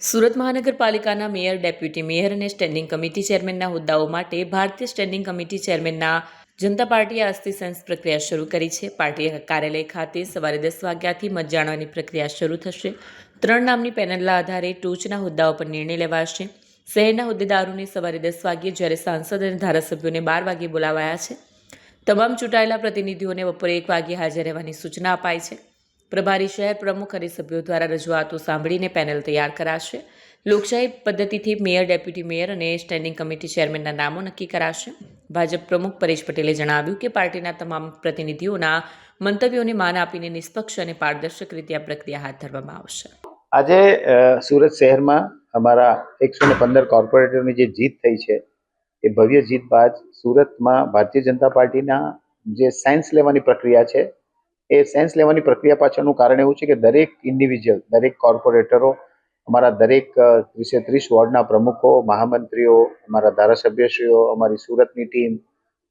સુરત મહાનગરપાલિકાના mayor, deputy mayor અને standing committee ચેરમેનના હોદ્દાઓ માટે ભારતીય સ્ટેન્ડિંગ કમિટી ચેરમેનના જનતા પાર્ટીએ આજથી સેન્સ પ્રક્રિયા શરૂ કરી છે. પાર્ટી કાર્યાલય ખાતે સવારે 10 વાગ્યાથી મત જાણવાની પ્રક્રિયા શરૂ થશે. 3 નામની પેનલના આધારે ટોચના હોદ્દાઓ પર નિર્ણય લેવાશે. શહેરના હોદ્દેદારોને સવારે 10 વાગ્યે, જ્યારે સાંસદ અને ધારાસભ્યોને 12 વાગ્યે બોલાવાયા છે. તમામ ચૂંટાયેલા પ્રતિનિધિઓને બપોરે 1 વાગ્યે હાજર રહેવાની સૂચના અપાઈ છે. પ્રભારી શહેર પ્રમુખ અને સભ્યો દ્વારા રજૂઆતો સાંભળીને પેનલ તૈયાર કરાશે. લોકશાહી પદ્ધતિથી મેયર, ડેપ્યુટી મેયર અને સ્ટેન્ડિંગ કમિટી ચેરમેનના નામો નક્કી કરાશે. ભાજપ પ્રમુખ પરેશ પટેલે જણાવ્યું કે પાર્ટીના તમામ પ્રતિનિધિઓના મંતવ્યોને માન આપીને નિષ્પક્ષ અને પારદર્શક રીતે આ પ્રક્રિયા હાથ ધરવામાં આવશે. આજે સુરત શહેરમાં અમારા 115 કોર્પોરેટરની જે જીત થઈ છે એ ભવ્ય જીત બાદ સુરતમાં ભારતીય જનતા પાર્ટીના જે સાયન્સ લેવાની પ્રક્રિયા છે એ સાયન્સ લેવાની પ્રક્રિયા પાછળનું કારણ એવું છે કે દરેક ઇન્ડિવિજ્યુઅલ, દરેક કોર્પોરેટરો, અમારા દરેક 30 વોર્ડના પ્રમુખો, મહામંત્રીઓ, અમારા ધારાસભ્યશ્રીઓ, અમારી સુરતની ટીમ,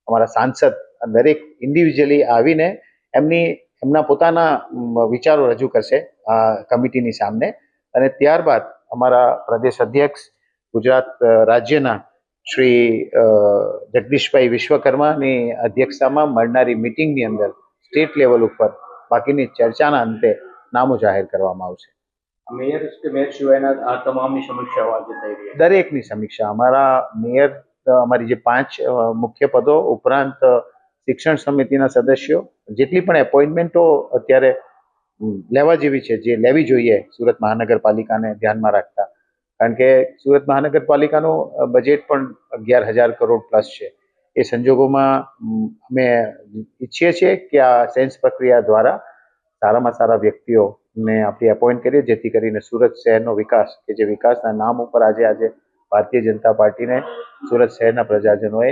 અમારા સાંસદ દરેક ઇન્ડિવિજ્યુઅલી આવીને એમના પોતાના વિચારો રજૂ કરશે આ કમિટીની સામે. અને ત્યારબાદ અમારા પ્રદેશ અધ્યક્ષ ગુજરાત રાજ્યના શ્રી જગદીશભાઈ વિશ્વકર્માની અધ્યક્ષતામાં મળનારી મિટિંગની અંદર સ્ટેટ લેવલ ઉપર બાકીની ચર્ચાના અંતે નામો જાહેર કરવામાં આવશે. મેયર સિવાયના આ તમામની સમીક્ષાઓ આજે થઈ રહી છે. દરેકની સમીક્ષા અમારા મેયર, અમારી જે 5 મુખ્ય પદો ઉપરાંત શિક્ષણ સમિતિના સદસ્યો, જેટલી પણ એપોઇન્ટમેન્ટો અત્યારે લેવા જેવી છે, જે લેવી જોઈએ સુરત મહાનગરપાલિકાને ધ્યાનમાં રાખતા, કારણ કે સુરત મહાનગરપાલિકાનું બજેટ પણ 11,000 કરોડ પ્લસ છે. એ સંજોગોમાં અમે ઈચ્છીએ છીએ કે આ સેન્સ પ્રક્રિયા દ્વારા સારામાં સારા વ્યક્તિઓને આપણે એપોઇન્ટ કરીએ, જેથી કરીને સુરત શહેરનો વિકાસ, કે જે વિકાસના નામ ઉપર આજે ભારતીય જનતા પાર્ટીને સુરત શહેરના પ્રજાજનોએ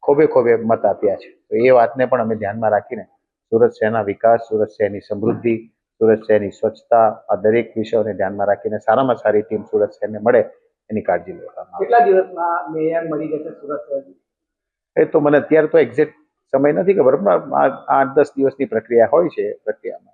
ખોબે મત આપ્યા છે. તો એ વાતને પણ અમે ધ્યાનમાં રાખીને સુરત શહેરના વિકાસ, સુરત શહેરની સમૃદ્ધિ, સુરત શહેરની સ્વચ્છતા, આ દરેક વિષયોને ધ્યાનમાં રાખીને સારામાં સારી ટીમ સુરત શહેરને મળે એની કાળજી લેવામાં આવે. કેટલા દિવસમાં મેયર મળી જશે સુરત શહેરની? એ તો મને અત્યારે તો એક્ઝેક્ટ સમય નથી ખબર, પણ 8-10 દિવસની પ્રક્રિયા હોય છે. પ્રક્રિયામાં